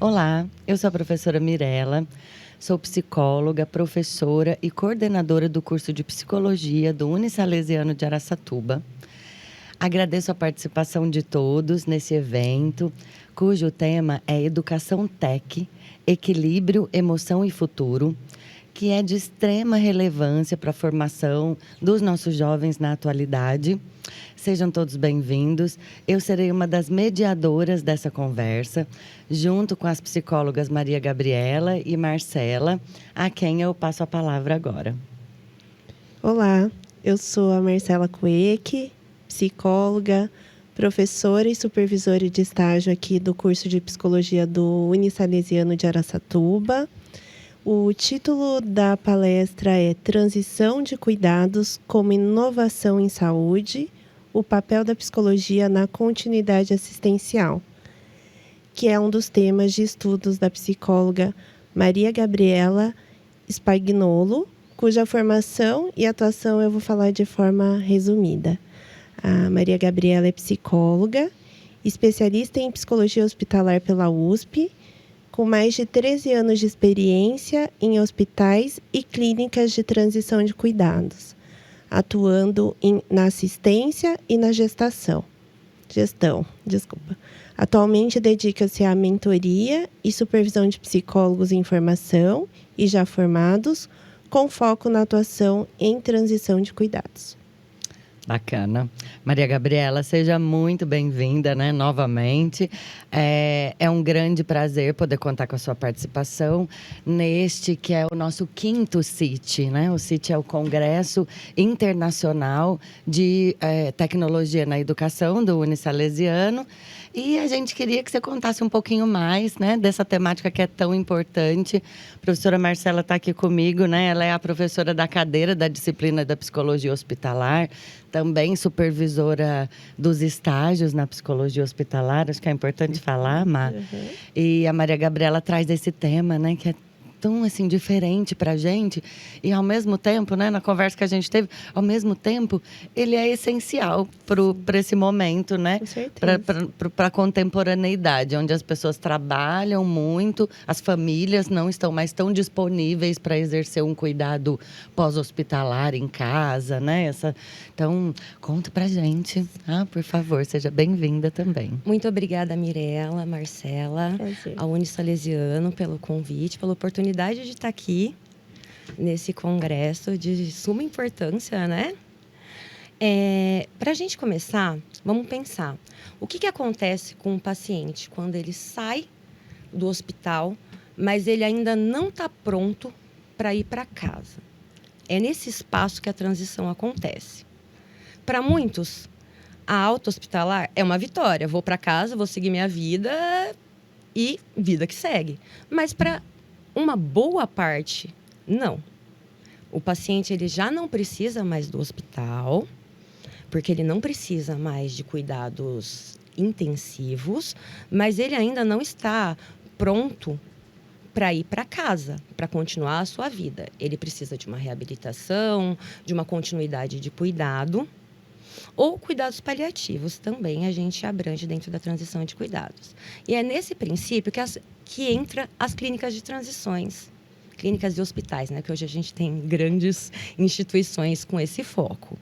Olá, eu sou a professora Mirela, sou psicóloga, professora e coordenadora do curso de Psicologia do Unisalesiano de Araçatuba. Agradeço a participação de todos nesse evento, cujo tema é Educação Tech, Equilíbrio, Emoção e Futuro, que é de extrema relevância para a formação dos nossos jovens na atualidade. Sejam todos bem-vindos. Eu serei uma das mediadoras dessa conversa, junto com as psicólogas Maria Gabriela e Marcela, a quem eu passo a palavra agora. Olá, eu sou a Marcela Cueque, psicóloga, professora e supervisora de estágio aqui do curso de Psicologia do Unisalesiano de Araçatuba. O título da palestra é Transição de Cuidados como Inovação em Saúde, o papel da psicologia na continuidade assistencial, que é um dos temas de estudos da psicóloga Maria Gabriela Spagnolo, cuja formação e atuação eu vou falar de forma resumida. A Maria Gabriela é psicóloga, especialista em psicologia hospitalar pela USP, com mais de 13 anos de experiência em hospitais e clínicas de transição de cuidados, atuando na assistência e na gestão. Atualmente dedica-se à mentoria e supervisão de psicólogos em formação e já formados, com foco na atuação em transição de cuidados. Bacana. Maria Gabriela, seja muito bem-vinda, né, novamente. É um grande prazer poder contar com a sua participação neste que é o nosso 5º CIT, né? O CIT é o Congresso Internacional de Tecnologia na Educação do Unisalesiano. E a gente queria que você contasse um pouquinho mais, né, dessa temática que é tão importante. A professora Marcela está aqui comigo, né? Ela é a professora da cadeira da disciplina da Psicologia Hospitalar, também supervisora dos estágios na Psicologia Hospitalar. Acho que é importante falar, Mar. Uhum. E a Maria Gabriela traz esse tema, né, que é tão, assim, diferente para a gente. E, ao mesmo tempo, né, na conversa que a gente teve, ao mesmo tempo, ele é essencial para esse momento, né? Com certeza. Para a contemporaneidade, onde as pessoas trabalham muito, as famílias não estão mais tão disponíveis para exercer um cuidado pós-hospitalar em casa, né? Então, conta pra gente, por favor, seja bem-vinda também. Muito obrigada, Mirela, Marcela, Prazer. ao Unisalesiano pelo convite, pela oportunidade de estar aqui nesse congresso de suma importância, né? Para a gente começar, vamos pensar. O que acontece com um paciente quando ele sai do hospital, mas ele ainda não está pronto para ir para casa? É nesse espaço que a transição acontece. Para muitos, a alta hospitalar é uma vitória. Vou para casa, vou seguir minha vida e vida que segue. Mas para uma boa parte, não. O paciente ele já não precisa mais do hospital, porque ele não precisa mais de cuidados intensivos, mas ele ainda não está pronto para ir para casa, para continuar a sua vida. Ele precisa de uma reabilitação, de uma continuidade de cuidado, ou cuidados paliativos também a gente abrange dentro da transição de cuidados. E é nesse princípio que entra as clínicas de transições, clínicas e hospitais, né? Que hoje a gente tem grandes instituições com esse foco.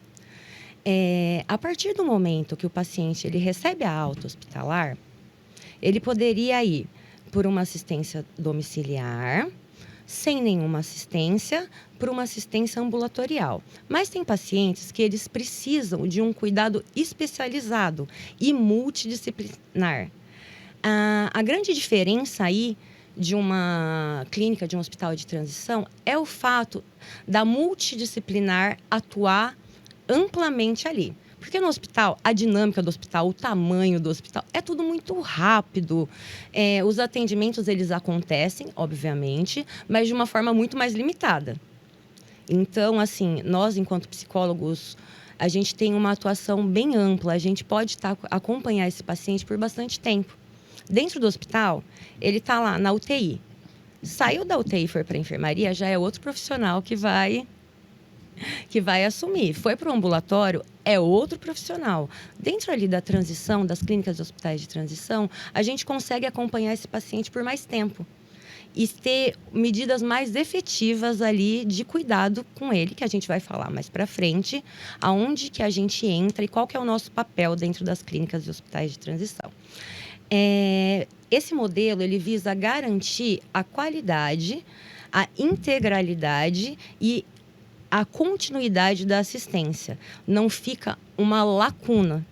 A partir do momento que o paciente ele recebe a alta hospitalar, ele poderia ir por uma assistência domiciliar, sem nenhuma assistência, por uma assistência ambulatorial. Mas tem pacientes que eles precisam de um cuidado especializado e multidisciplinar. A grande diferença aí de uma clínica, de um hospital de transição, é o fato da multidisciplinar atuar amplamente ali. Porque no hospital, a dinâmica do hospital, o tamanho do hospital, é tudo muito rápido. Os atendimentos, eles acontecem, obviamente, mas de uma forma muito mais limitada. Então, assim, nós, enquanto psicólogos, a gente tem uma atuação bem ampla. A gente pode acompanhar esse paciente por bastante tempo. Dentro do hospital, ele está lá na UTI. Saiu da UTI e for para a enfermaria, já é outro profissional que vai que vai assumir. Foi para o ambulatório, é outro profissional. Dentro ali da transição, das clínicas e hospitais de transição, a gente consegue acompanhar esse paciente por mais tempo e ter medidas mais efetivas ali de cuidado com ele, que a gente vai falar mais para frente, aonde que a gente entra e qual que é o nosso papel dentro das clínicas e hospitais de transição. Esse modelo, ele visa garantir a qualidade, a integralidade e a continuidade da assistência. Não fica uma lacuna.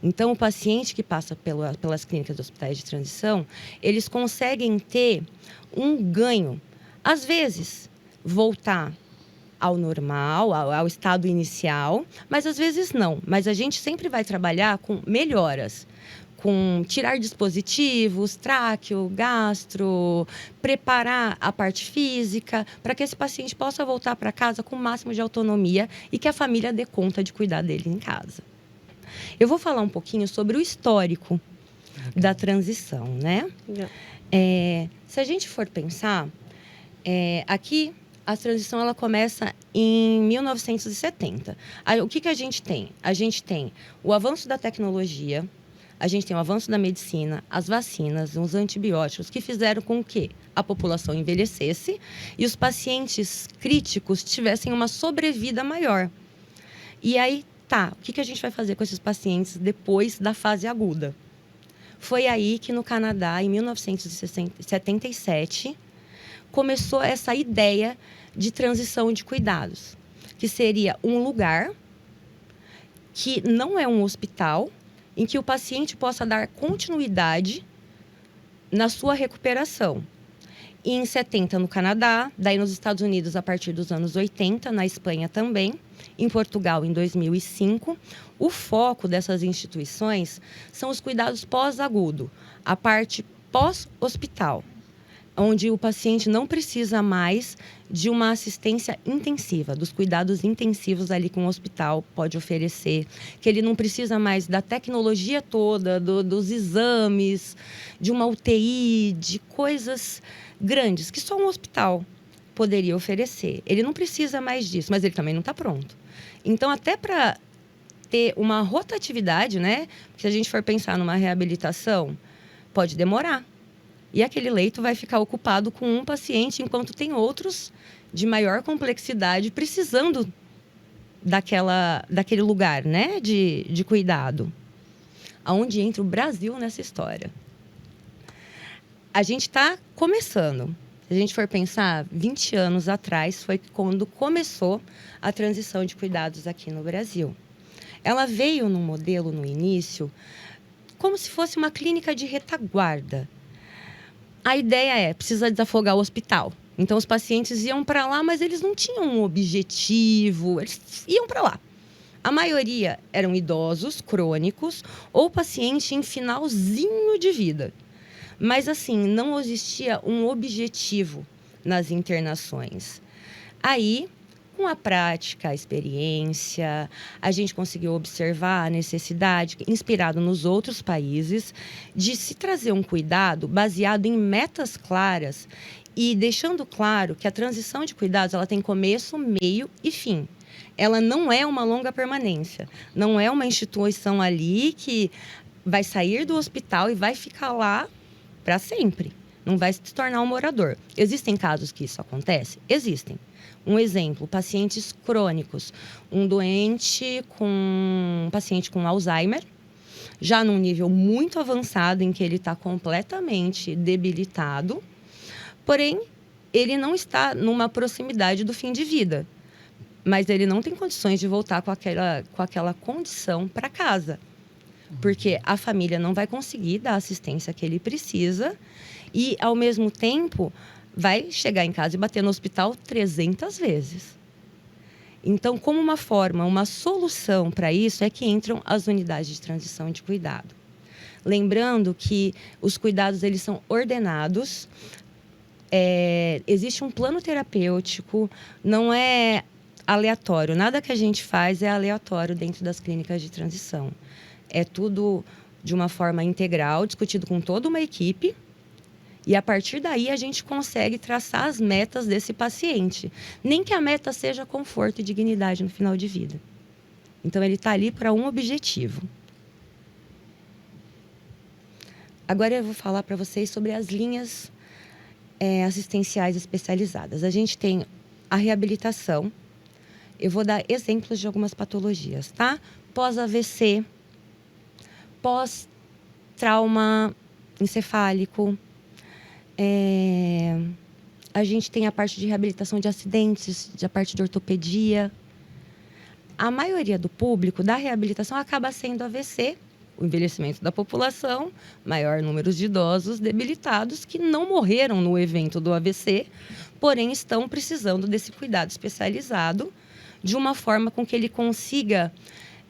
Então, o paciente que passa pelas clínicas e hospitais de transição, eles conseguem ter um ganho. Às vezes, voltar ao normal, ao estado inicial, mas às vezes não. Mas a gente sempre vai trabalhar com melhoras, com tirar dispositivos, tráqueo, gastro, preparar a parte física, para que esse paciente possa voltar para casa com o máximo de autonomia e que a família dê conta de cuidar dele em casa. Eu vou falar um pouquinho sobre o histórico da transição, né? Se a gente for pensar, aqui a transição ela começa em 1970. O que a gente tem? A gente tem o avanço da tecnologia, a gente tem o avanço da medicina, as vacinas, os antibióticos, que fizeram com que a população envelhecesse e os pacientes críticos tivessem uma sobrevida maior. E aí, o que a gente vai fazer com esses pacientes depois da fase aguda? Foi aí que no Canadá, em 1977, começou essa ideia de transição de cuidados, que seria um lugar que não é um hospital, em que o paciente possa dar continuidade na sua recuperação. E em 70 no Canadá, daí nos Estados Unidos a partir dos anos 80, na Espanha também, em Portugal em 2005. O foco dessas instituições são os cuidados pós-agudo, a parte pós-hospital, onde o paciente não precisa mais de uma assistência intensiva, dos cuidados intensivos ali que um hospital pode oferecer, que ele não precisa mais da tecnologia toda, dos exames, de uma UTI, de coisas grandes que só um hospital poderia oferecer. Ele não precisa mais disso, mas ele também não está pronto. Então, até para ter uma rotatividade, né? Se a gente for pensar numa reabilitação, pode demorar. E aquele leito vai ficar ocupado com um paciente, enquanto tem outros de maior complexidade precisando daquele lugar, né, de cuidado. Aonde entra o Brasil nessa história? A gente está começando. Se a gente for pensar, 20 anos atrás foi quando começou a transição de cuidados aqui no Brasil. Ela veio num modelo, no início, como se fosse uma clínica de retaguarda. A ideia precisa desafogar o hospital. Então, os pacientes iam para lá, mas eles não tinham um objetivo, eles iam para lá. A maioria eram idosos, crônicos, ou paciente em finalzinho de vida. Mas, assim, não existia um objetivo nas internações. Aí, com a prática, a experiência, a gente conseguiu observar a necessidade, inspirado nos outros países, de se trazer um cuidado baseado em metas claras e deixando claro que a transição de cuidados ela tem começo, meio e fim. Ela não é uma longa permanência, não é uma instituição ali que vai sair do hospital e vai ficar lá para sempre. Não vai se tornar um morador. Existem casos que isso acontece? Existem. Um exemplo, pacientes crônicos. Um paciente com Alzheimer, já num nível muito avançado, em que ele está completamente debilitado, porém, ele não está numa proximidade do fim de vida, mas ele não tem condições de voltar com aquela condição para casa, porque a família não vai conseguir dar a assistência que ele precisa e, ao mesmo tempo, vai chegar em casa e bater no hospital 300 vezes. Então, como uma solução para isso é que entram as unidades de transição de cuidado. Lembrando que os cuidados eles são ordenados, existe um plano terapêutico, não é aleatório. Nada que a gente faz é aleatório dentro das clínicas de transição. É tudo de uma forma integral, discutido com toda uma equipe, E a partir daí a gente consegue traçar as metas desse paciente. Nem que a meta seja conforto e dignidade no final de vida. Então ele está ali para um objetivo. Agora eu vou falar para vocês sobre as linhas assistenciais especializadas. A gente tem a reabilitação. Eu vou dar exemplos de algumas patologias, tá? Pós-AVC, pós-trauma encefálico. A gente tem a parte de reabilitação de acidentes, a parte de ortopedia. A maioria do público da reabilitação acaba sendo AVC, o envelhecimento da população, maior número de idosos debilitados que não morreram no evento do AVC, porém estão precisando desse cuidado especializado de uma forma com que ele consiga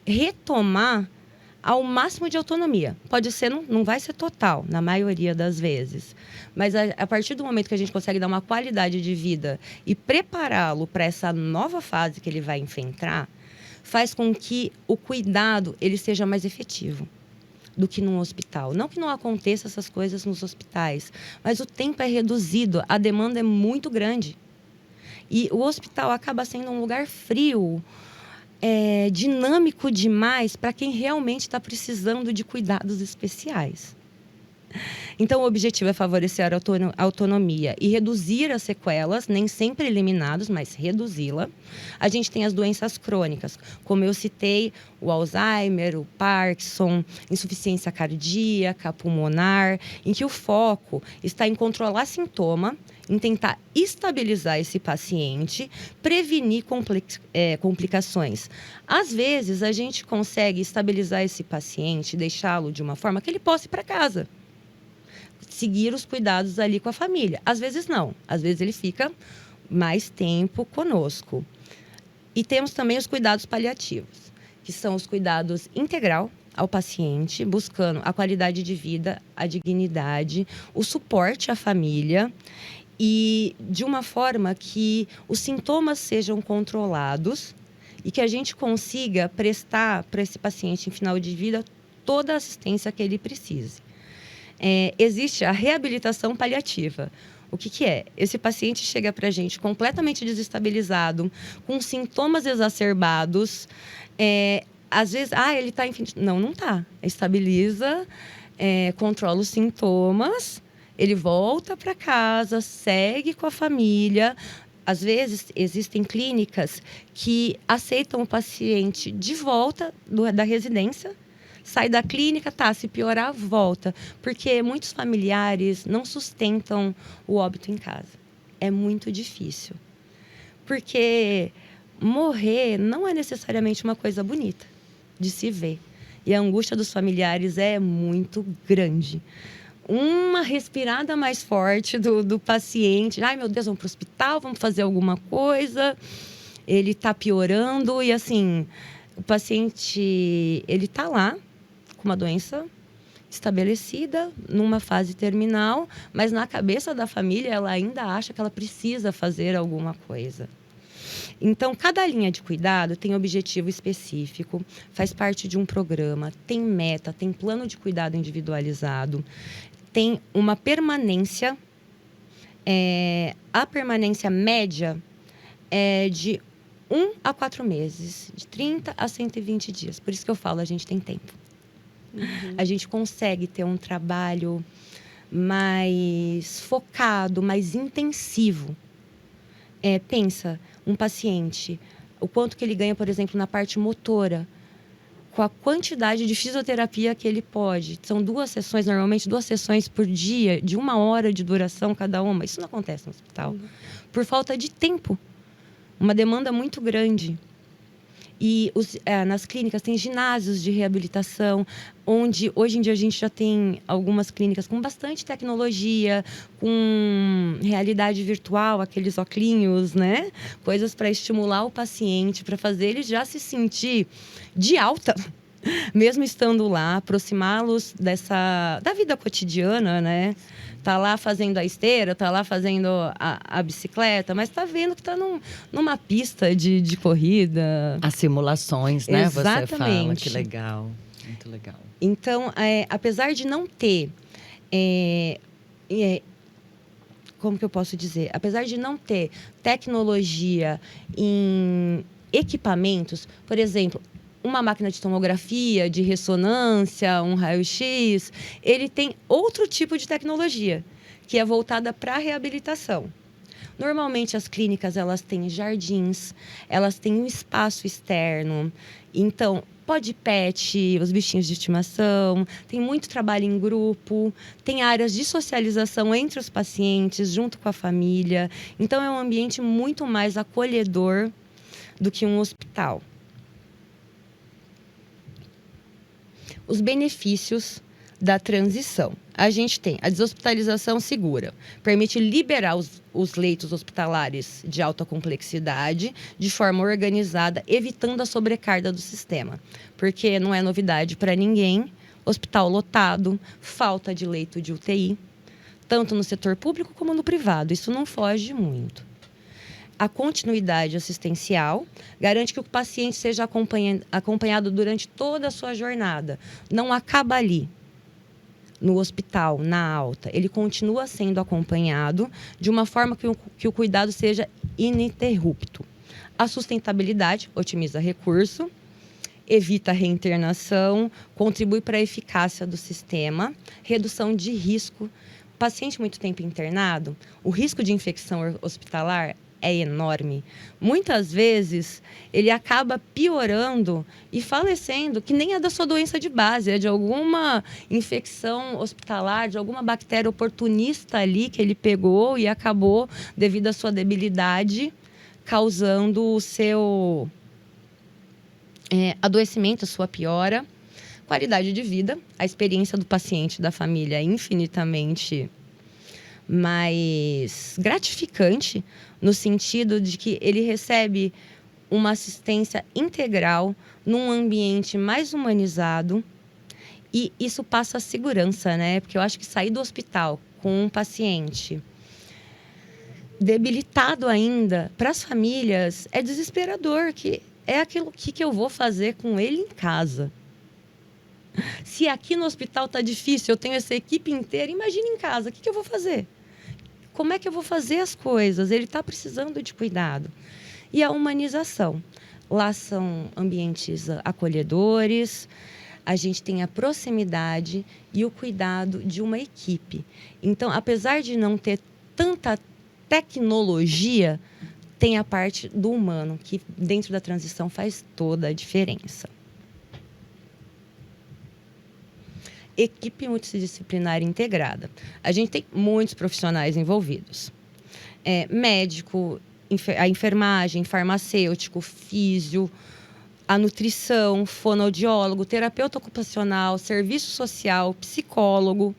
retomar ao máximo de autonomia. Pode ser, não vai ser total, na maioria das vezes. Mas a partir do momento que a gente consegue dar uma qualidade de vida e prepará-lo para essa nova fase que ele vai enfrentar, faz com que o cuidado ele seja mais efetivo do que num hospital. Não que não aconteça essas coisas nos hospitais, mas o tempo é reduzido, a demanda é muito grande. E o hospital acaba sendo um lugar frio, dinâmico demais para quem realmente está precisando de cuidados especiais. Então, o objetivo é favorecer a autonomia e reduzir as sequelas, nem sempre eliminadas, mas reduzi-la. A gente tem as doenças crônicas, como eu citei, o Alzheimer, o Parkinson, insuficiência cardíaca, pulmonar, em que o foco está em controlar sintoma, em tentar estabilizar esse paciente, prevenir complicações. Às vezes, a gente consegue estabilizar esse paciente, deixá-lo de uma forma que ele possa ir para casa, seguir os cuidados ali com a família. Às vezes não, às vezes ele fica mais tempo conosco. E temos também os cuidados paliativos, que são os cuidados integral ao paciente, buscando a qualidade de vida, a dignidade, o suporte à família e de uma forma que os sintomas sejam controlados e que a gente consiga prestar para esse paciente em final de vida toda a assistência que ele precise. Existe a reabilitação paliativa. O que é? Esse paciente chega para a gente completamente desestabilizado, com sintomas exacerbados. Às vezes, ele está... Não está. Estabiliza, controla os sintomas, ele volta para casa, segue com a família. Às vezes, existem clínicas que aceitam o paciente de volta da residência, sai da clínica, se piorar, volta. Porque muitos familiares não sustentam o óbito em casa. É muito difícil. Porque morrer não é necessariamente uma coisa bonita de se ver. E a angústia dos familiares é muito grande. Uma respirada mais forte do paciente. Ai, meu Deus, vamos para o hospital, vamos fazer alguma coisa. Ele está piorando e, assim, o paciente, ele está lá com uma doença estabelecida, numa fase terminal, mas na cabeça da família ela ainda acha que ela precisa fazer alguma coisa. Então, cada linha de cuidado tem objetivo específico, faz parte de um programa, tem meta, tem plano de cuidado individualizado, tem uma permanência. A permanência média é de 1 a 4 meses, de 30 a 120 dias. Por isso que eu falo, a gente tem tempo. Uhum. A gente consegue ter um trabalho mais focado, mais intensivo. Pensa, um paciente, o quanto que ele ganha, por exemplo, na parte motora, com a quantidade de fisioterapia que ele pode. São 2 sessões, normalmente 2 sessões por dia, de 1 hora de duração cada uma. Isso não acontece no hospital. Uhum. Por falta de tempo. Uma demanda muito grande. E nas clínicas tem ginásios de reabilitação, onde hoje em dia a gente já tem algumas clínicas com bastante tecnologia, com realidade virtual, aqueles oclinhos, né? Coisas para estimular o paciente, para fazer ele já se sentir de alta, mesmo estando lá, aproximá-los da vida cotidiana, né? Tá lá fazendo a esteira, tá lá fazendo a bicicleta, mas tá vendo que tá numa pista de corrida. As simulações, né? Exatamente. Você fala, que legal, muito legal. Então, apesar de não ter como que eu posso dizer? Apesar de não ter tecnologia em equipamentos, por exemplo, uma máquina de tomografia, de ressonância, um raio-x, ele tem outro tipo de tecnologia, que é voltada para a reabilitação. Normalmente, as clínicas, elas têm jardins, elas têm um espaço externo. Então, pode pet, os bichinhos de estimação, tem muito trabalho em grupo, tem áreas de socialização entre os pacientes, junto com a família. Então, é um ambiente muito mais acolhedor do que um hospital. Os benefícios da transição. A gente tem a deshospitalização segura, permite liberar os leitos hospitalares de alta complexidade de forma organizada, evitando a sobrecarga do sistema. Porque não é novidade para ninguém, hospital lotado, falta de leito de UTI, tanto no setor público como no privado. Isso não foge muito. A continuidade assistencial garante que o paciente seja acompanhado durante toda a sua jornada. Não acaba ali, no hospital, na alta. Ele continua sendo acompanhado de uma forma que o cuidado seja ininterrupto. A sustentabilidade otimiza recurso, evita a reinternação, contribui para a eficácia do sistema, redução de risco. Paciente muito tempo internado, o risco de infecção hospitalar é enorme. Muitas vezes, ele acaba piorando e falecendo, que nem é da sua doença de base, é de alguma infecção hospitalar, de alguma bactéria oportunista ali que ele pegou e acabou, devido à sua debilidade, causando o seu adoecimento, a sua piora. Qualidade de vida, a experiência do paciente, da família é infinitamente mais gratificante, no sentido de que ele recebe uma assistência integral num ambiente mais humanizado, e isso passa a segurança, né? Porque eu acho que sair do hospital com um paciente debilitado ainda, para as famílias, é desesperador, que é aquilo que eu vou fazer com ele em casa. Se aqui no hospital está difícil, eu tenho essa equipe inteira, imagina em casa, o que eu vou fazer? Como é que eu vou fazer as coisas? Ele está precisando de cuidado. E a humanização. Lá são ambientes acolhedores, a gente tem a proximidade e o cuidado de uma equipe. Então, apesar de não ter tanta tecnologia, tem a parte do humano, que dentro da transição faz toda a diferença. Equipe multidisciplinar integrada. A gente tem muitos profissionais envolvidos. Médico, a enfermagem, farmacêutico, físio, a nutrição, fonoaudiólogo, terapeuta ocupacional, serviço social, psicólogo.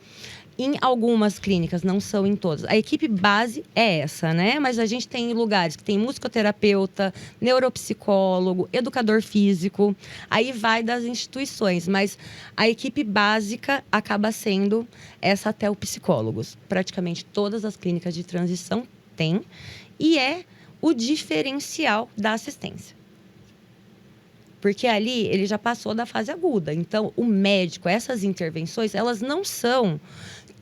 Em algumas clínicas, não são em todas. A equipe base é essa, né? Mas a gente tem lugares que tem musicoterapeuta, neuropsicólogo, educador físico. Aí vai das instituições, mas a equipe básica acaba sendo essa até o psicólogos. Praticamente todas as clínicas de transição têm, e é o diferencial da assistência. Porque ali ele já passou da fase aguda. Então, o médico, essas intervenções, elas não são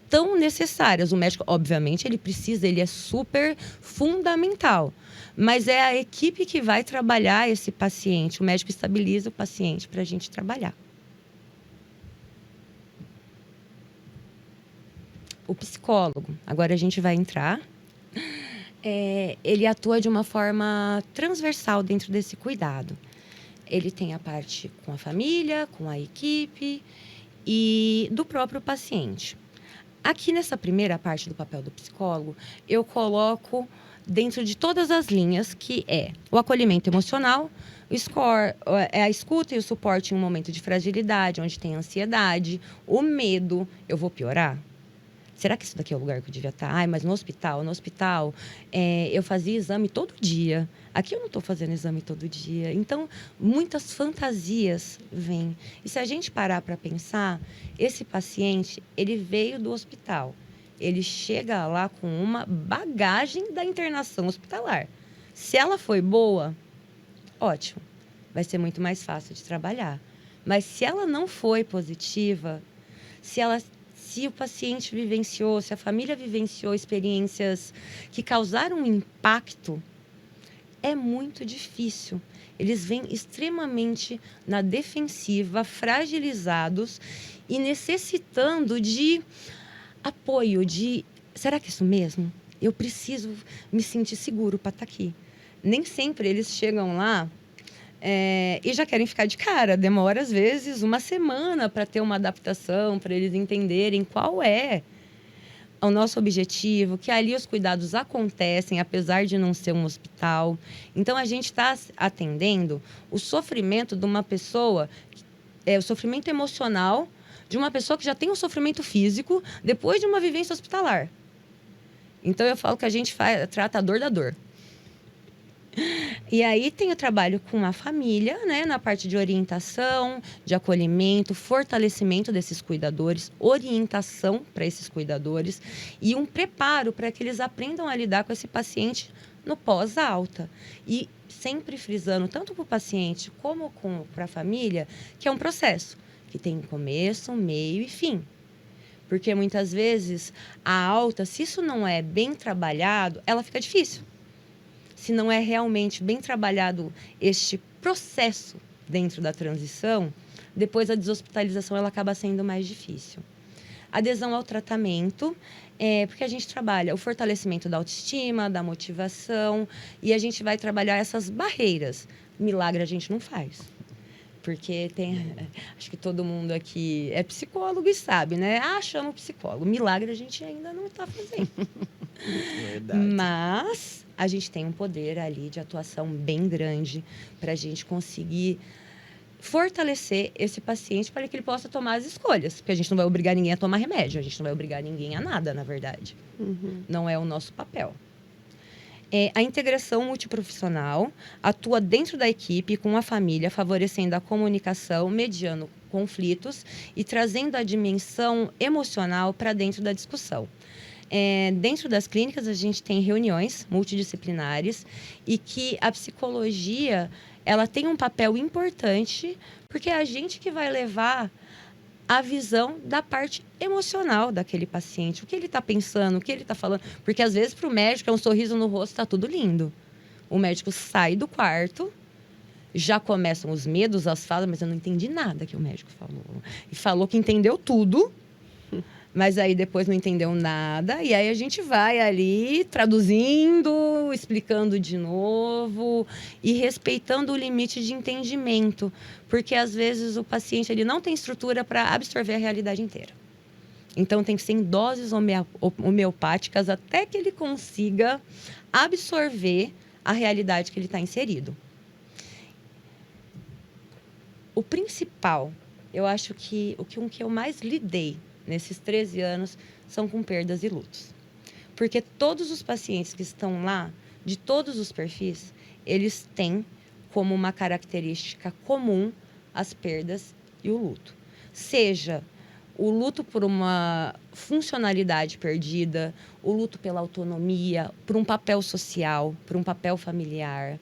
tão necessárias. O médico, obviamente, ele é super fundamental. Mas é a equipe que vai trabalhar esse paciente. O médico estabiliza o paciente para a gente trabalhar. O psicólogo, agora a gente vai entrar. Ele atua de uma forma transversal dentro desse cuidado. Ele tem a parte com a família, com a equipe e do próprio paciente. Aqui nessa primeira parte do papel do psicólogo, eu coloco dentro de todas as linhas, que é o acolhimento emocional, o score, a escuta e o suporte em um momento de fragilidade, onde tem ansiedade, o medo. Eu vou piorar? Será que isso daqui é o lugar que eu devia estar? Mas no hospital, eu fazia exame todo dia. Aqui eu não estou fazendo exame todo dia. Então, muitas fantasias vêm. E se a gente parar para pensar, esse paciente, ele veio do hospital. Ele chega lá com uma bagagem da internação hospitalar. Se ela foi boa, ótimo. Vai ser muito mais fácil de trabalhar. Mas se ela não foi positiva, se se o paciente vivenciou, se a família vivenciou experiências que causaram um impacto, é muito difícil. Eles vêm extremamente na defensiva, fragilizados e necessitando de apoio, de será que é isso mesmo? Eu preciso me sentir seguro para estar aqui. Nem sempre eles chegam lá e já querem ficar de cara. Demora, às vezes, uma semana para ter uma adaptação, para eles entenderem qual é o nosso objetivo, que ali os cuidados acontecem, apesar de não ser um hospital. Então, a gente está atendendo o sofrimento de uma pessoa, o sofrimento emocional de uma pessoa que já tem um sofrimento físico depois de uma vivência hospitalar. Então, eu falo que a gente trata a dor da dor. E aí tem o trabalho com a família, né, na parte de orientação, de acolhimento, fortalecimento desses cuidadores, orientação para esses cuidadores e um preparo para que eles aprendam a lidar com esse paciente no pós-alta. E sempre frisando, tanto para o paciente como para a família, que é um processo que tem começo, meio e fim. Porque muitas vezes a alta, se isso não é bem trabalhado, ela fica difícil. Se não é realmente bem trabalhado este processo dentro da transição, depois a deshospitalização ela acaba sendo mais difícil. Adesão ao tratamento, porque a gente trabalha o fortalecimento da autoestima, da motivação, e a gente vai trabalhar essas barreiras. Milagre a gente não faz. Porque acho que todo mundo aqui é psicólogo e sabe, né? Chama o psicólogo. Milagre a gente ainda não está fazendo. Verdade. Mas a gente tem um poder ali de atuação bem grande para a gente conseguir fortalecer esse paciente para que ele possa tomar as escolhas. Porque a gente não vai obrigar ninguém a tomar remédio, a gente não vai obrigar ninguém a nada, na verdade. Uhum. Não é o nosso papel. A integração multiprofissional atua dentro da equipe com a família, favorecendo a comunicação, mediando conflitos e trazendo a dimensão emocional para dentro da discussão. Dentro das clínicas, a gente tem reuniões multidisciplinares e que a psicologia ela tem um papel importante, porque é a gente que vai levar a visão da parte emocional daquele paciente. O que ele está pensando, o que ele está falando. Porque, às vezes, para o médico, é um sorriso no rosto, está tudo lindo. O médico sai do quarto, já começam os medos, as falas, mas eu não entendi nada que o médico falou. E falou que entendeu tudo, mas aí depois não entendeu nada. E aí a gente vai ali traduzindo, explicando de novo e respeitando o limite de entendimento. Porque, às vezes, o paciente ele não tem estrutura para absorver a realidade inteira. Então, tem que ser em doses homeopáticas até que ele consiga absorver a realidade que ele está inserido. O principal, eu acho que o que eu mais lidei nesses 13 anos são com perdas e lutos. Porque todos os pacientes que estão lá, de todos os perfis, eles têm como uma característica comum as perdas e o luto. Seja o luto por uma funcionalidade perdida, o luto pela autonomia, por um papel social, por um papel familiar.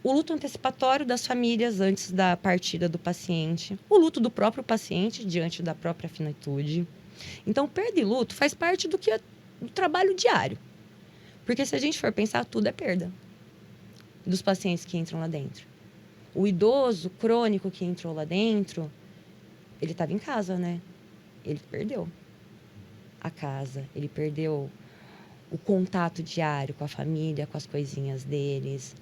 O luto antecipatório das famílias antes da partida do paciente. O luto do próprio paciente diante da própria finitude. Então, perda e luto faz parte do trabalho diário. Porque se a gente for pensar, tudo é perda dos pacientes que entram lá dentro. O idoso crônico que entrou lá dentro, ele estava em casa, né? Ele perdeu a casa, ele perdeu o contato diário com a família, com as coisinhas deles.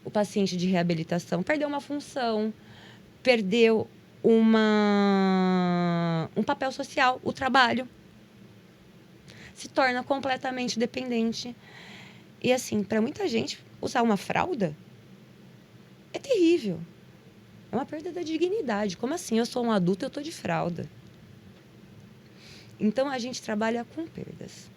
O paciente de reabilitação perdeu uma função, perdeu um papel social, o trabalho. Se torna completamente dependente. E assim, para muita gente, usar uma fralda é terrível. É uma perda da dignidade. Como assim? Eu sou um adulto e eu estou de fralda. Então, a gente trabalha com perdas.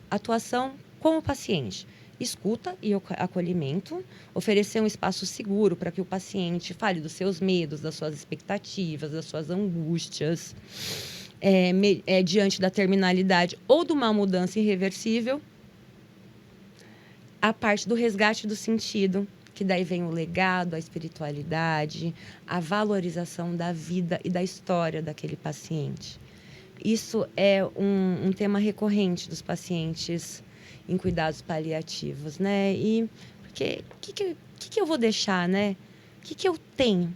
Atuação com o paciente. Escuta e acolhimento, oferecer um espaço seguro para que o paciente fale dos seus medos, das suas expectativas, das suas angústias, diante da terminalidade ou de uma mudança irreversível. A parte do resgate do sentido, que daí vem o legado, a espiritualidade, a valorização da vida e da história daquele paciente. isso é um tema recorrente dos pacientes em cuidados paliativos, né? E porque o que eu vou deixar, né? O que eu tenho?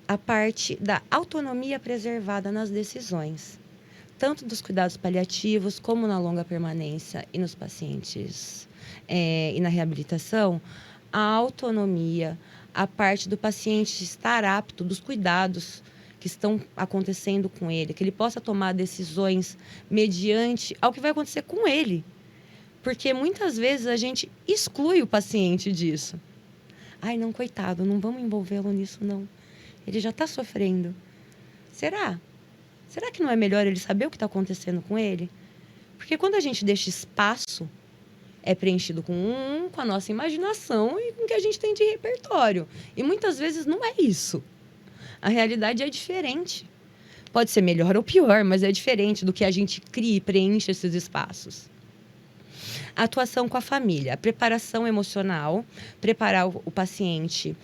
A parte da autonomia preservada nas decisões, tanto dos cuidados paliativos como na longa permanência e nos pacientes e na reabilitação, a autonomia, a parte do paciente estar apto dos cuidados que estão acontecendo com ele, que ele possa tomar decisões mediante ao que vai acontecer com ele. Porque muitas vezes a gente exclui o paciente disso. Ai, não, coitado, não vamos envolvê-lo nisso, não. Ele já está sofrendo. Será? Será que não é melhor ele saber o que está acontecendo com ele? Porque quando a gente deixa espaço, é preenchido com a nossa imaginação e com o que a gente tem de repertório. E muitas vezes não é isso. A realidade é diferente. Pode ser melhor ou pior, mas é diferente do que a gente cria e preenche esses espaços. A atuação com a família, a preparação emocional, preparar o paciente,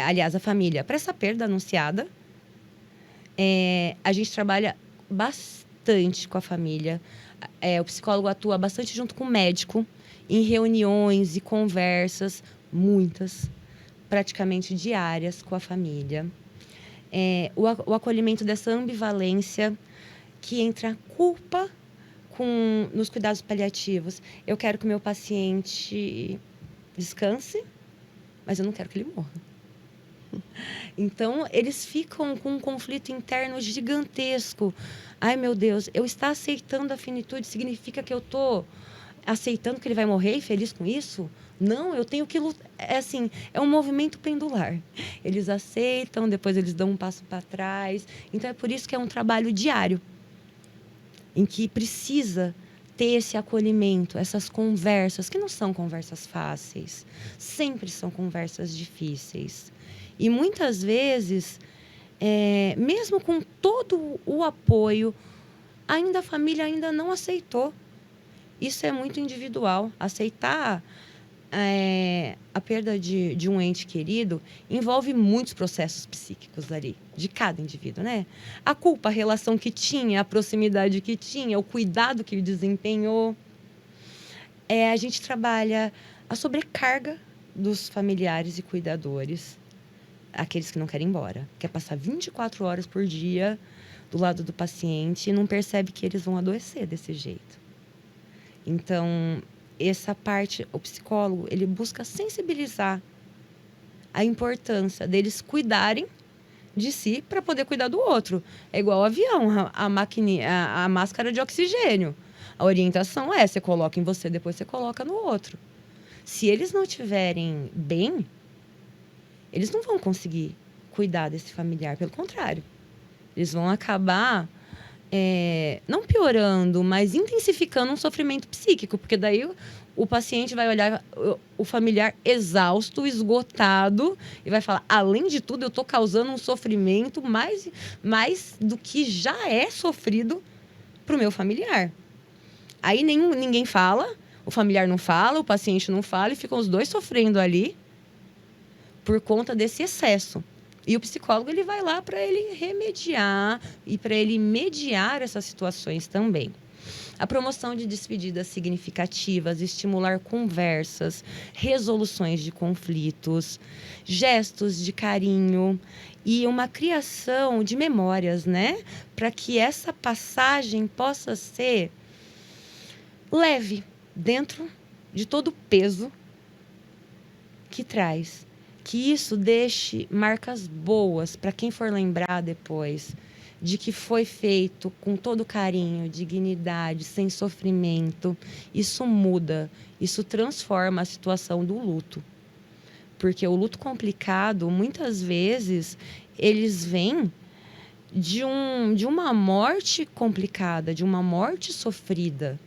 aliás, a família, para essa perda anunciada. A gente trabalha bastante com a família. O psicólogo atua bastante junto com o médico, em reuniões e conversas, muitas, praticamente diárias com a família. O acolhimento dessa ambivalência que entra a culpa nos cuidados paliativos. Eu quero que o meu paciente descanse, mas eu não quero que ele morra. Então, eles ficam com um conflito interno gigantesco. Ai, meu Deus, eu estar aceitando a finitude significa que eu estou aceitando que ele vai morrer e feliz com isso? Não, eu tenho que lutar. É um movimento pendular. Eles aceitam, depois eles dão um passo para trás. Então, é por isso que é um trabalho diário, em que precisa ter esse acolhimento, essas conversas, que não são conversas fáceis, sempre são conversas difíceis. E muitas vezes, mesmo com todo o apoio, a família ainda não aceitou. Isso é muito individual. Aceitar a perda de um ente querido envolve muitos processos psíquicos ali, de cada indivíduo, né? A culpa, a relação que tinha, a proximidade que tinha, o cuidado que ele desempenhou. A gente trabalha a sobrecarga dos familiares e cuidadores, aqueles que não querem ir embora. Quer passar 24 horas por dia do lado do paciente e não percebe que eles vão adoecer desse jeito. Então, essa parte, o psicólogo, ele busca sensibilizar a importância deles cuidarem de si para poder cuidar do outro. É igual ao avião, a máscara de oxigênio. A orientação você coloca em você, depois você coloca no outro. Se eles não estiverem bem, eles não vão conseguir cuidar desse familiar. Pelo contrário, eles vão acabar não piorando, mas intensificando um sofrimento psíquico, porque daí o paciente vai olhar o familiar exausto, esgotado, e vai falar, além de tudo, eu estou causando um sofrimento mais do que já é sofrido para o meu familiar. Aí ninguém fala, o familiar não fala, o paciente não fala, e ficam os dois sofrendo ali por conta desse excesso. E o psicólogo, ele vai lá para ele remediar e para ele mediar essas situações também. A promoção de despedidas significativas, estimular conversas, resoluções de conflitos, gestos de carinho e uma criação de memórias, né? Para que essa passagem possa ser leve dentro de todo o peso que traz. Que isso deixe marcas boas para quem for lembrar depois de que foi feito com todo carinho, dignidade, sem sofrimento. Isso muda, isso transforma a situação do luto. Porque o luto complicado, muitas vezes, eles vêm de uma morte complicada, de uma morte sofrida,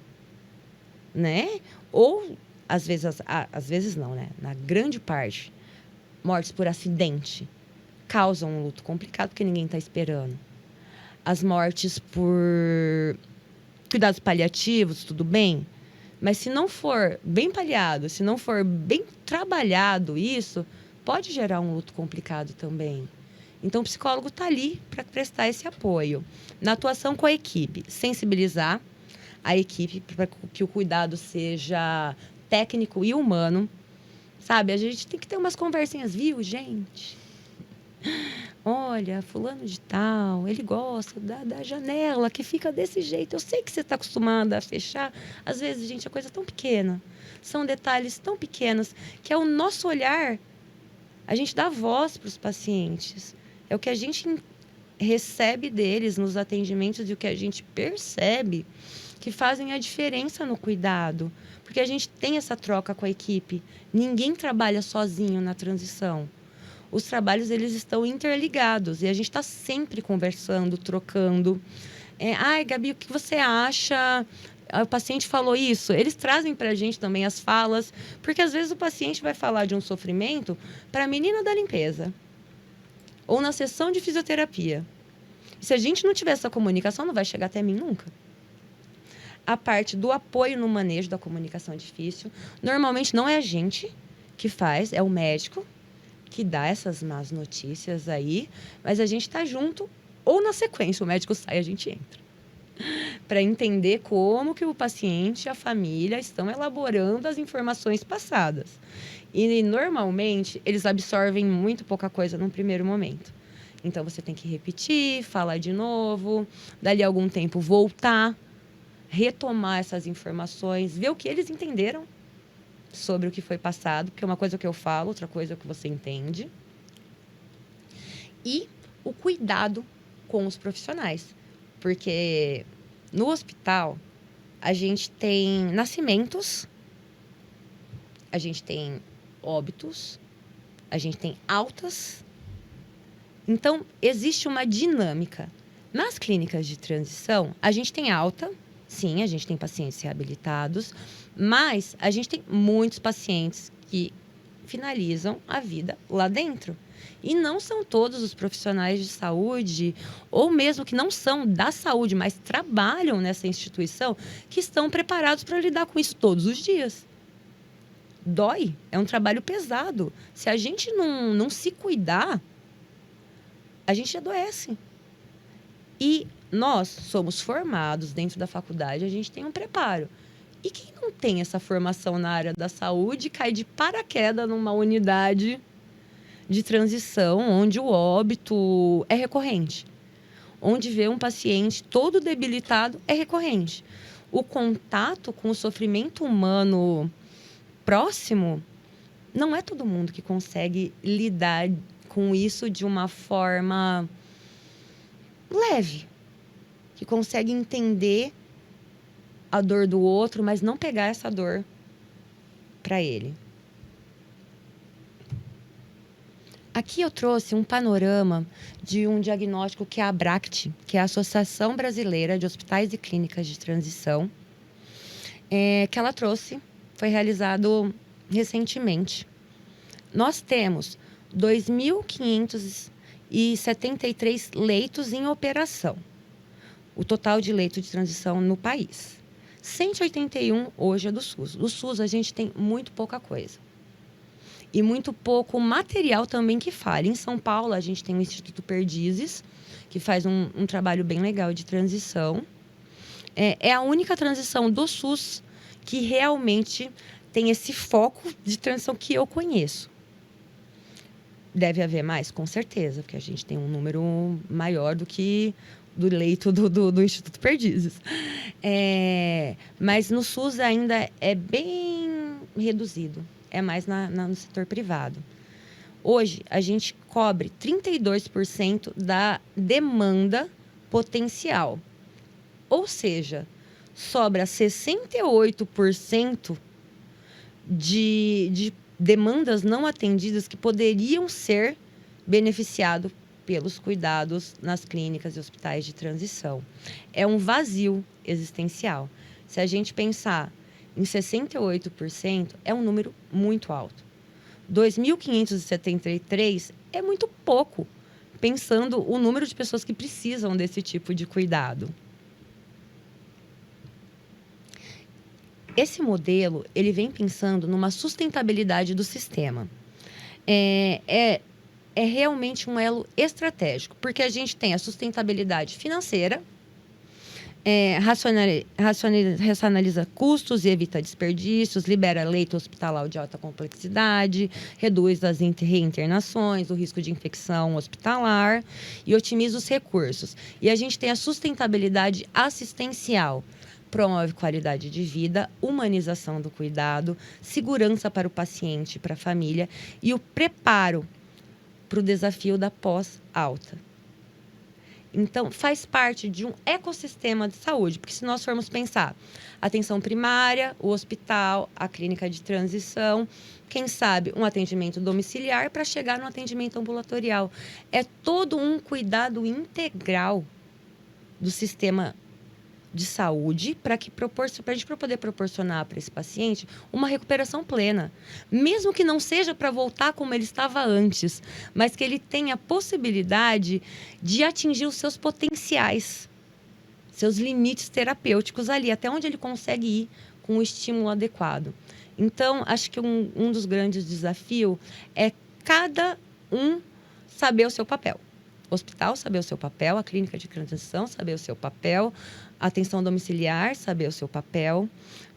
né? Ou, às vezes não, né? Na grande parte, mortes por acidente causam um luto complicado, porque ninguém está esperando. As mortes por cuidados paliativos, tudo bem. Mas se não for bem paliado, se não for bem trabalhado isso, pode gerar um luto complicado também. Então, o psicólogo está ali para prestar esse apoio. Na atuação com a equipe, sensibilizar a equipe para que o cuidado seja técnico e humano. Sabe, a gente tem que ter umas conversinhas, viu, gente? Olha, fulano de tal, ele gosta da janela que fica desse jeito. Eu sei que você está acostumada a fechar. Às vezes, gente, é coisa tão pequena. São detalhes tão pequenos que é o nosso olhar. A gente dá voz para os pacientes. É o que a gente recebe deles nos atendimentos e o que a gente percebe que fazem a diferença no cuidado. Porque a gente tem essa troca com a equipe. Ninguém trabalha sozinho na transição. Os trabalhos, eles estão interligados. E a gente está sempre conversando, trocando. Ai, Gabi, o que você acha? O paciente falou isso. Eles trazem para a gente também as falas. Porque, às vezes, o paciente vai falar de um sofrimento para a menina da limpeza. Ou na sessão de fisioterapia. Se a gente não tiver essa comunicação, não vai chegar até mim nunca. A parte do apoio no manejo da comunicação é difícil. Normalmente não é a gente que faz, é o médico que dá essas más notícias aí, mas a gente está junto, ou na sequência, o médico sai e a gente entra. Para entender como que o paciente e a família estão elaborando as informações passadas. E, normalmente, eles absorvem muito pouca coisa num primeiro momento. Então, você tem que repetir, falar de novo, dali a algum tempo voltar, retomar essas informações, ver o que eles entenderam sobre o que foi passado, porque uma coisa é o que eu falo, outra coisa é o que você entende. E o cuidado com os profissionais. Porque no hospital, a gente tem nascimentos, a gente tem óbitos, a gente tem altas. Então, existe uma dinâmica. Nas clínicas de transição, a gente tem alta, sim, a gente tem pacientes reabilitados, mas a gente tem muitos pacientes que finalizam a vida lá dentro. E não são todos os profissionais de saúde, ou mesmo que não são da saúde, mas trabalham nessa instituição, que estão preparados para lidar com isso todos os dias. Dói, é um trabalho pesado. Se a gente não se cuidar, a gente adoece. E nós somos formados dentro da faculdade, a gente tem um preparo. E quem não tem essa formação na área da saúde cai de paraquedas numa unidade de transição onde o óbito é recorrente. Onde vê um paciente todo debilitado é recorrente. O contato com o sofrimento humano próximo, não é todo mundo que consegue lidar com isso de uma forma leve, que consegue entender a dor do outro, mas não pegar essa dor para ele. Aqui eu trouxe um panorama de um diagnóstico que é a ABRACT, que é a Associação Brasileira de Hospitais e Clínicas de Transição, que ela trouxe, foi realizado recentemente. Nós temos 2.573 leitos em operação, o total de leitos de transição no país. 181 hoje é do SUS. Do SUS a gente tem muito pouca coisa. E muito pouco material também que fale. Em São Paulo a gente tem o Instituto Perdizes, que faz um trabalho bem legal de transição. É a única transição do SUS que realmente tem esse foco de transição que eu conheço. Deve haver mais? Com certeza, porque a gente tem um número maior do que do leito do Instituto Perdizes. Mas no SUS ainda é bem reduzido. É mais no setor privado. Hoje, a gente cobre 32% da demanda potencial. Ou seja, sobra 68% de demandas não atendidas que poderiam ser beneficiados pelos cuidados nas clínicas e hospitais de transição. É um vazio existencial. Se a gente pensar em 68%, é um número muito alto. 2.573 é muito pouco, pensando o número de pessoas que precisam desse tipo de cuidado. Esse modelo, ele vem pensando numa sustentabilidade do sistema. é realmente um elo estratégico, porque a gente tem a sustentabilidade financeira, racionaliza custos e evita desperdícios, libera leito hospitalar de alta complexidade, reduz as reinternações, o risco de infecção hospitalar e otimiza os recursos. E a gente tem a sustentabilidade assistencial, promove qualidade de vida, humanização do cuidado, segurança para o paciente e para a família e o preparo para o desafio da pós-alta. Então, faz parte de um ecossistema de saúde, porque se nós formos pensar atenção primária, o hospital, a clínica de transição, quem sabe um atendimento domiciliar para chegar no atendimento ambulatorial. É todo um cuidado integral do sistema de saúde para a gente poder proporcionar para esse paciente uma recuperação plena. Mesmo que não seja para voltar como ele estava antes, mas que ele tenha a possibilidade de atingir os seus potenciais, seus limites terapêuticos ali, até onde ele consegue ir com o estímulo adequado. Então, acho que um dos grandes desafios é cada um saber o seu papel. O hospital saber o seu papel, a clínica de transição saber o seu papel, a atenção domiciliar saber o seu papel,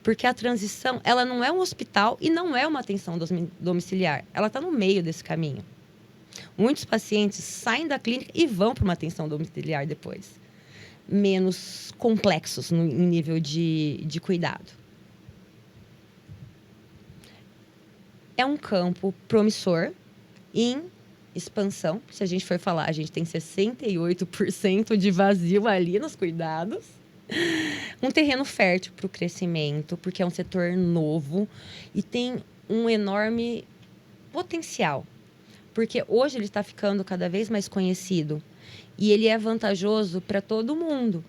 porque a transição, ela não é um hospital e não é uma atenção domiciliar, ela está no meio desse caminho. Muitos pacientes saem da clínica e vão para uma atenção domiciliar depois, menos complexos em nível de cuidado. É um campo promissor em expansão. Se a gente for falar, a gente tem 68% de vazio ali nos cuidados. Um terreno fértil para o crescimento, porque é um setor novo e tem um enorme potencial. Porque hoje ele está ficando cada vez mais conhecido e ele é vantajoso para todo mundo,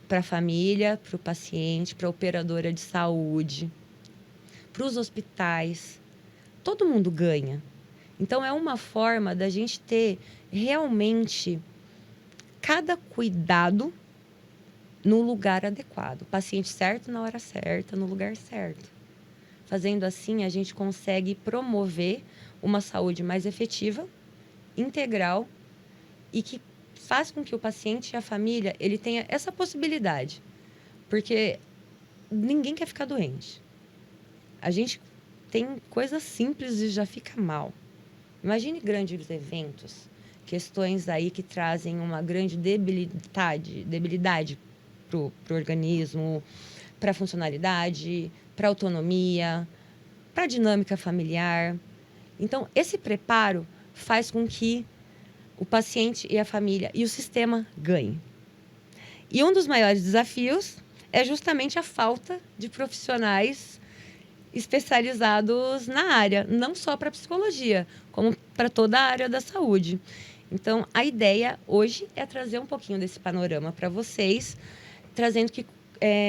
para a família, para o paciente, para a operadora de saúde, para os hospitais. Todo mundo ganha. Então, é uma forma da gente ter realmente cada cuidado no lugar adequado. O paciente certo, na hora certa, no lugar certo. Fazendo assim, a gente consegue promover uma saúde mais efetiva, integral e que faz com que o paciente e a família ele tenha essa possibilidade. Porque ninguém quer ficar doente. A gente tem coisas simples e já fica mal. Imagine grandes eventos, questões aí que trazem uma grande debilidade para o organismo, para a funcionalidade, para a autonomia, para a dinâmica familiar. Então, esse preparo faz com que o paciente e a família e o sistema ganhem. E um dos maiores desafios é justamente a falta de profissionais especializados na área, não só para psicologia, como para toda a área da saúde. Então, a ideia hoje é trazer um pouquinho desse panorama para vocês, trazendo que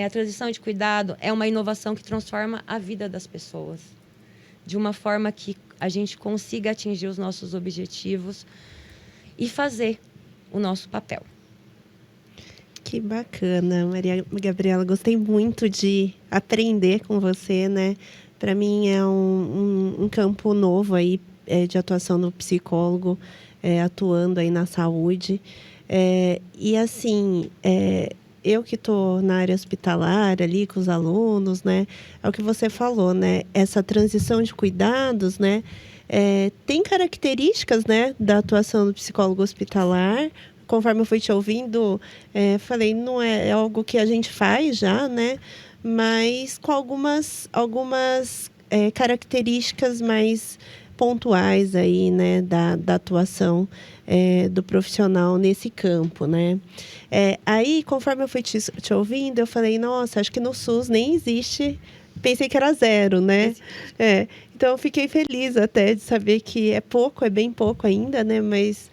a transição de cuidado é uma inovação que transforma a vida das pessoas, de uma forma que a gente consiga atingir os nossos objetivos e fazer o nosso papel. Que bacana, Maria Gabriela. Gostei muito de aprender com você, né? Para mim é um campo novo aí de atuação do psicólogo, atuando aí na saúde. E assim, eu que estou na área hospitalar ali com os alunos, né? É o que você falou, né? Essa transição de cuidados, né? Tem características, né, da atuação do psicólogo hospitalar. Conforme eu fui te ouvindo, falei, não é algo que a gente faz já, né? Mas com algumas características mais pontuais aí, né? Da atuação do profissional nesse campo, né? Aí, conforme eu fui te ouvindo, eu falei, nossa, acho que no SUS nem existe. Pensei que era 0, né? Então, eu fiquei feliz até de saber que é pouco, é bem pouco ainda, né? Mas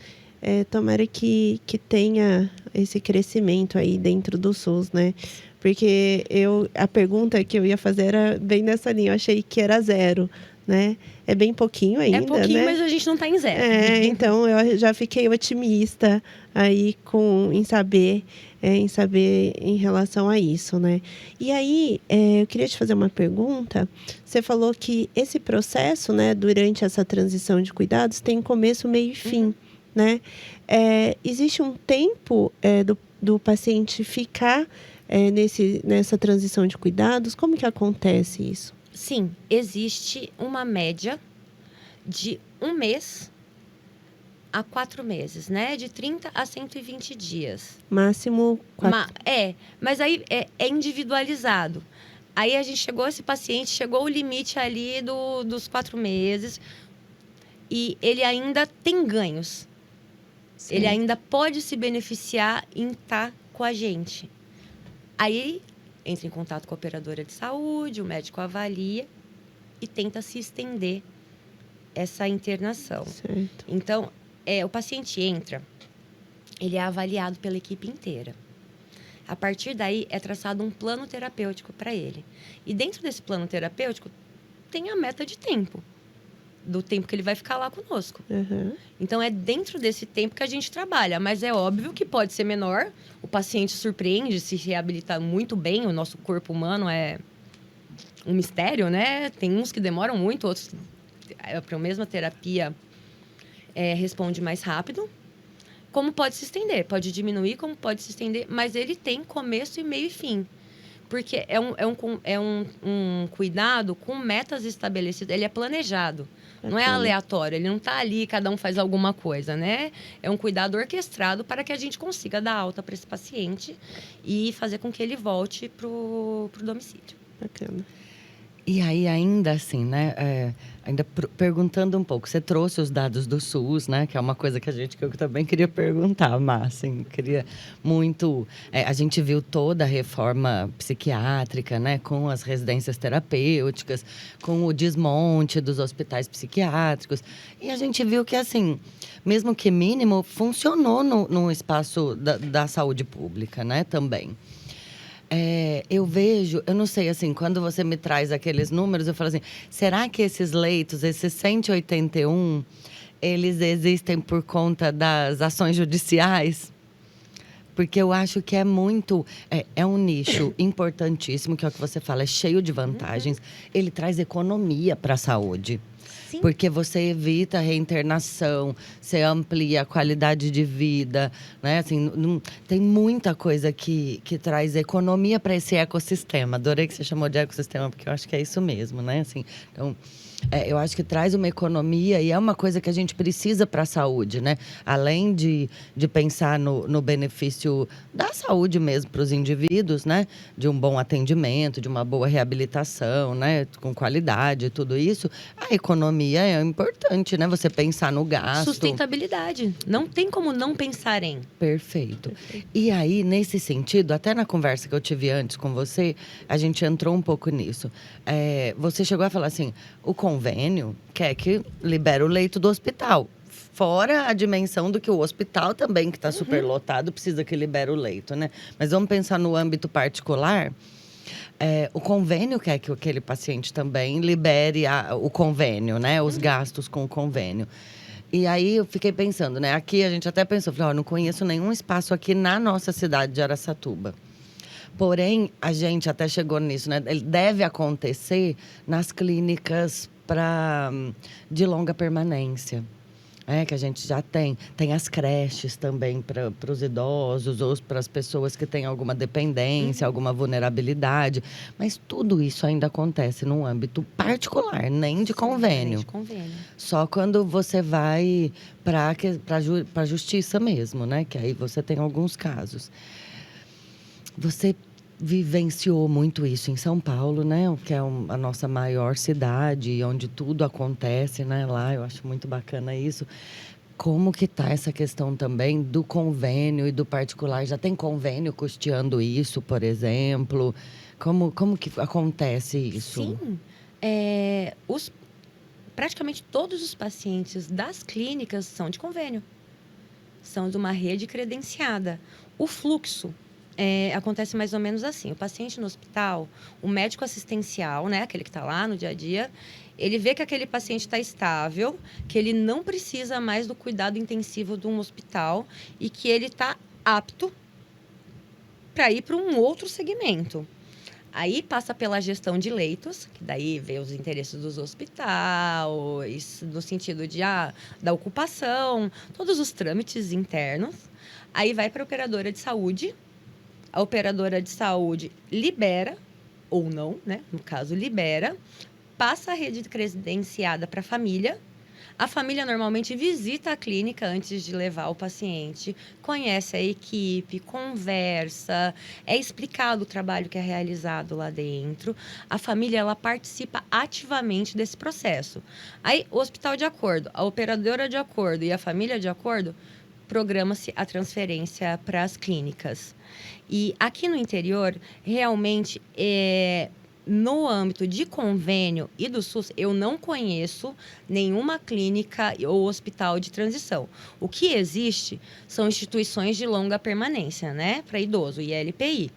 tomara que tenha esse crescimento aí dentro do SUS, né? Porque a pergunta que eu ia fazer era bem nessa linha. Eu achei que era 0, né? É bem pouquinho ainda, É pouquinho, né? mas a gente não está em zero. Então eu já fiquei otimista aí em saber em relação a isso, né? E aí, eu queria te fazer uma pergunta. Você falou que esse processo, né, durante essa transição de cuidados, tem começo, meio e fim, né? Existe um tempo do paciente ficar nessa transição de cuidados? Como que acontece isso? Sim, existe uma média de 1 mês a 4 meses, né? De 30 a 120 dias. Máximo 4. Mas aí é individualizado. Aí a gente esse paciente chegou ao limite ali dos 4 meses e ele ainda tem ganhos. Sim. Ele ainda pode se beneficiar em estar com a gente. Aí entra em contato com a operadora de saúde, o médico avalia e tenta se estender essa internação. Certo. Então, o paciente entra, ele é avaliado pela equipe inteira. A partir daí, é traçado um plano terapêutico para ele. E dentro desse plano terapêutico, tem a meta de tempo. Do tempo que ele vai ficar lá conosco. Uhum. Então, é dentro desse tempo que a gente trabalha. Mas é óbvio que pode ser menor. O paciente surpreende, se reabilita muito bem. O nosso corpo humano é um mistério, né? Tem uns que demoram muito, outros, para a mesma terapia, responde mais rápido. Como pode se estender? Pode diminuir, como pode se estender. Mas ele tem começo e meio e fim. Porque é um cuidado com metas estabelecidas. Ele é planejado. Não é aleatório. Ele não está ali, cada um faz alguma coisa, né? É um cuidado orquestrado para que a gente consiga dar alta para esse paciente e fazer com que ele volte pro domicílio. Bacana. E aí, ainda assim, né? Perguntando um pouco, você trouxe os dados do SUS, né? Que é uma coisa que eu também queria perguntar, mas assim, queria muito. A gente viu toda a reforma psiquiátrica, né? Com as residências terapêuticas, com o desmonte dos hospitais psiquiátricos. E a gente viu que, assim, mesmo que mínimo, funcionou no espaço da saúde pública, né? Também. Eu vejo, eu não sei, assim, quando você me traz aqueles números, eu falo assim, será que esses leitos, esses 181, eles existem por conta das ações judiciais? Porque eu acho que é muito... É um nicho importantíssimo, que é o que você fala, é cheio de vantagens. Ele traz economia para a saúde. Sim. Porque você evita a reinternação, você amplia a qualidade de vida, né? Assim, tem muita coisa que traz economia para esse ecossistema. Adorei que você chamou de ecossistema, porque eu acho que é isso mesmo, né? Assim, então, eu acho que traz uma economia e é uma coisa que a gente precisa para a saúde, né? Além de pensar no benefício da saúde mesmo para os indivíduos, né? De um bom atendimento, de uma boa reabilitação, né? Com qualidade, tudo isso. A economia é importante, né? Você pensar no gasto. Sustentabilidade. Não tem como não pensar em. Perfeito. E aí, nesse sentido, até na conversa que eu tive antes com você, a gente entrou um pouco nisso. Você chegou a falar assim, o convênio quer que libere o leito do hospital. Fora a dimensão do que o hospital também, que está superlotado, precisa que libere o leito, né? Mas vamos pensar no âmbito particular. O convênio quer que aquele paciente também libere o convênio, né? Os gastos com o convênio. E aí eu fiquei pensando, né? Aqui a gente até pensou, falei, não conheço nenhum espaço aqui na nossa cidade de Araçatuba. Porém, a gente até chegou nisso, né? Ele deve acontecer nas clínicas de longa permanência. Que a gente já tem. Tem as creches também para os idosos ou para as pessoas que têm alguma dependência, alguma vulnerabilidade. Mas tudo isso ainda acontece num âmbito particular, nem de convênio. De convênio. Só quando você vai para a justiça mesmo, né? Que aí você tem alguns casos. Você vivenciou muito isso em São Paulo, né? Que é a nossa maior cidade, onde tudo acontece, né? Lá eu acho muito bacana isso. Como que tá essa questão também do convênio e do particular? Já tem convênio custeando isso, por exemplo? Como que acontece isso? Sim. Praticamente todos os pacientes das clínicas são de convênio. São de uma rede credenciada. O fluxo acontece mais ou menos assim. O paciente no hospital, o médico assistencial, né, aquele que está lá no dia a dia, ele vê que aquele paciente está estável, que ele não precisa mais do cuidado intensivo de um hospital e que ele está apto para ir para um outro segmento. Aí passa pela gestão de leitos, que daí vê os interesses dos hospitais, no sentido da ocupação, todos os trâmites internos. Aí vai para a operadora de saúde. A operadora de saúde libera, ou não, né? No caso, libera, passa a rede credenciada para a família. A família normalmente visita a clínica antes de levar o paciente, conhece a equipe, conversa, é explicado o trabalho que é realizado lá dentro. A família, ela participa ativamente desse processo. Aí, o hospital de acordo, a operadora de acordo e a família de acordo, programa-se a transferência para as clínicas. E aqui no interior, realmente, no âmbito de convênio e do SUS, eu não conheço nenhuma clínica ou hospital de transição. O que existe são instituições de longa permanência, né? Para idoso, ILPI.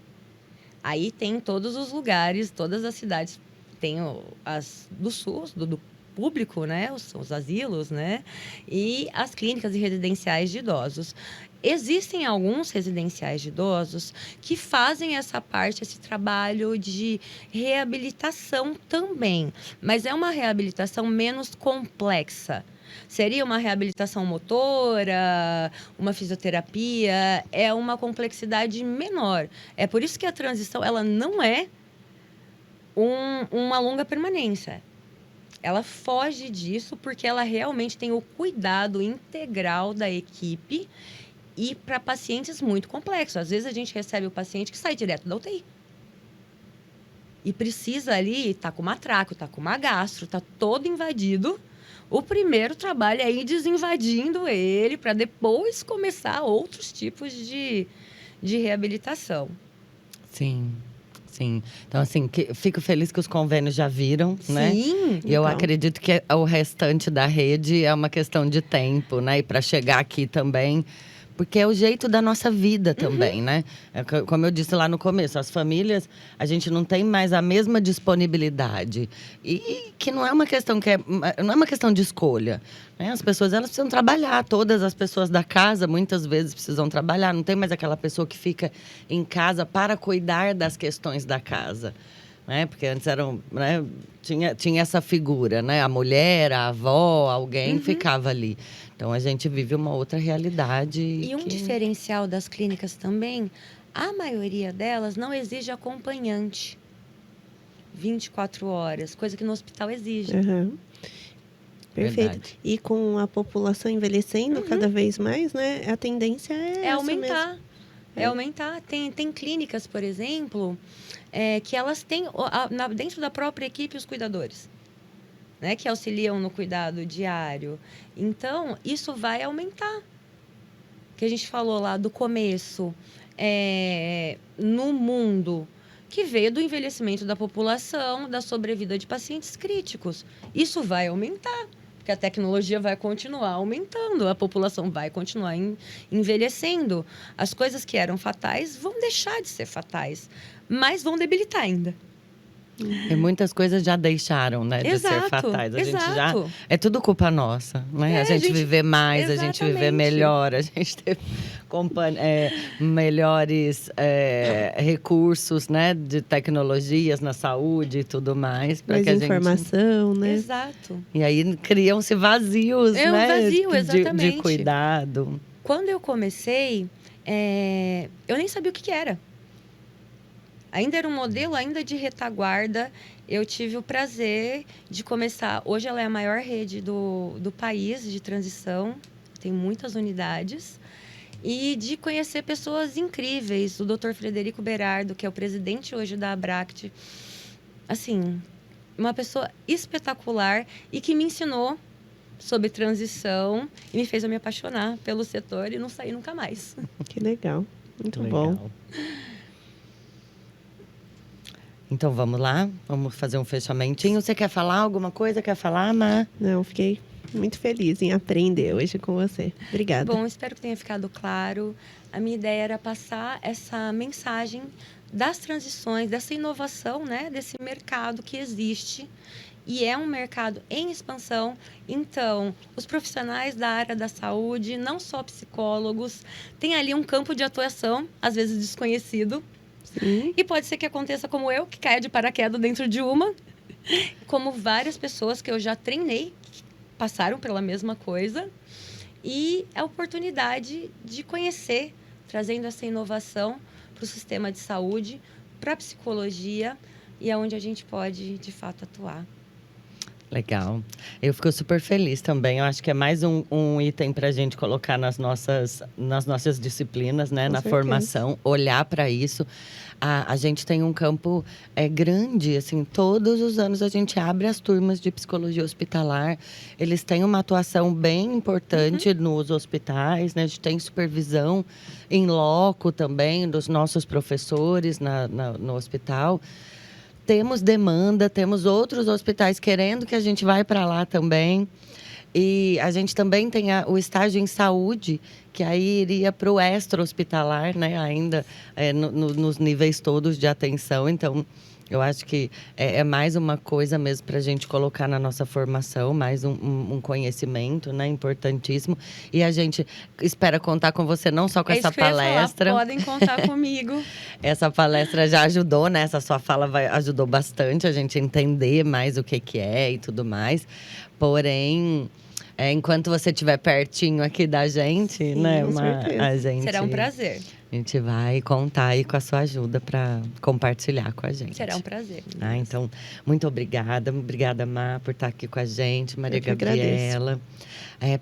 Aí tem em todos os lugares, todas as cidades, tem as do SUS, do público, né? Os asilos, né? E as clínicas e residenciais de idosos. Existem alguns residenciais de idosos que fazem essa parte, esse trabalho de reabilitação também, mas é uma reabilitação menos complexa. Seria uma reabilitação motora, uma fisioterapia, é uma complexidade menor. É por isso que a transição, ela não é uma longa permanência. Ela foge disso porque ela realmente tem o cuidado integral da equipe e para pacientes muito complexos. Às vezes a gente recebe o paciente que sai direto da UTI. E precisa ali, tá com uma traco, tá com uma gastro, tá todo invadido. O primeiro trabalho é ir desinvadindo ele para depois começar outros tipos de reabilitação. Sim. Sim. Então, assim, fico feliz que os convênios já viram, né? Sim. E eu acredito que o restante da rede é uma questão de tempo, né? E para chegar aqui também, porque é o jeito da nossa vida também, né? Como eu disse lá no começo, as famílias, a gente não tem mais a mesma disponibilidade. E que não é uma questão não é uma questão de escolha, né? As pessoas, elas precisam trabalhar. Todas as pessoas da casa, muitas vezes, precisam trabalhar. Não tem mais aquela pessoa que fica em casa para cuidar das questões da casa. Né? Porque antes né? tinha essa figura, né? A mulher, a avó, alguém ficava ali. Então, a gente vive uma outra realidade. E um diferencial das clínicas também, a maioria delas não exige acompanhante 24 horas, coisa que no hospital exige. Uhum. Perfeito. Verdade. E com a população envelhecendo cada vez mais, né? A tendência é aumentar. mesmo. É aumentar. Tem clínicas, por exemplo, que elas têm dentro da própria equipe os cuidadores, né, que auxiliam no cuidado diário. Então, isso vai aumentar. Que a gente falou lá do começo, no mundo que veio do envelhecimento da população, da sobrevida de pacientes críticos. Isso vai aumentar, porque a tecnologia vai continuar aumentando, a população vai continuar envelhecendo. As coisas que eram fatais vão deixar de ser fatais, mas vão debilitar ainda. E muitas coisas já deixaram, né, de ser fatais. A gente já é tudo culpa nossa, né? A gente viver mais, a gente viver melhor, a gente ter melhores recursos, né, de tecnologias na saúde e tudo mais, para que a informação, né? Exato. E aí criam-se vazios, né? Um vazio, exatamente. De cuidado. Quando eu comecei, eu nem sabia o que era. Ainda era um modelo ainda de retaguarda. Eu tive o prazer de começar. Hoje ela é a maior rede do país de transição. Tem muitas unidades. E de conhecer pessoas incríveis. O Dr. Frederico Berardo, que é o presidente hoje da Abract. Assim, uma pessoa espetacular e que me ensinou sobre transição e me fez eu me apaixonar pelo setor e não sair nunca mais. Que legal. Muito bom. Então, vamos lá? Vamos fazer um fechamentinho. Você quer falar alguma coisa? Quer falar, Má? Não, fiquei muito feliz em aprender hoje com você. Obrigada. Bom, espero que tenha ficado claro. A minha ideia era passar essa mensagem das transições, dessa inovação, né, desse mercado que existe. E é um mercado em expansão. Então, os profissionais da área da saúde, não só psicólogos, têm ali um campo de atuação, às vezes desconhecido. Sim. E pode ser que aconteça como eu, que caia de paraquedas dentro de uma. Como várias pessoas que eu já treinei, que passaram pela mesma coisa. E a oportunidade de conhecer, trazendo essa inovação para o sistema de saúde, para a psicologia, e aonde a gente pode, de fato, atuar. Legal. Eu fico super feliz também. Eu acho que é mais um item para a gente colocar nas nossas disciplinas, né? Com Na certeza. formação, olhar para isso. A gente tem um campo grande, assim, todos os anos a gente abre as turmas de psicologia hospitalar. Eles têm uma atuação bem importante nos hospitais, né? A gente tem supervisão em loco também dos nossos professores no hospital. Temos demanda, temos outros hospitais querendo que a gente vá para lá também. E a gente também tem o estágio em saúde, que aí iria para o extra-hospitalar, né? Ainda nos níveis todos de atenção. Então, eu acho que é mais uma coisa mesmo para a gente colocar na nossa formação, mais um conhecimento, né? Importantíssimo. E a gente espera contar com você não só com essa isso que eu ia palestra. falar, podem contar comigo. Essa palestra já ajudou, né? Essa sua fala ajudou bastante a gente entender mais o que é e tudo mais. Porém, enquanto você estiver pertinho aqui da gente, Sim, né? com certeza. A gente, Será um prazer. A gente vai contar aí com a sua ajuda para compartilhar com a gente. Será um prazer. Então, muito obrigada. Obrigada, Má, por estar aqui com a gente. Maria Eu que Gabriela,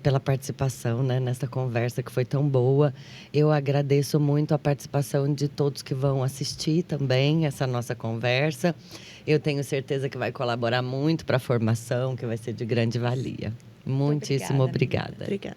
pela participação, né, nessa conversa que foi tão boa. Eu agradeço muito a participação de todos que vão assistir também essa nossa conversa. Eu tenho certeza que vai colaborar muito para a formação, que vai ser de grande valia. Muitíssimo obrigada. Obrigada.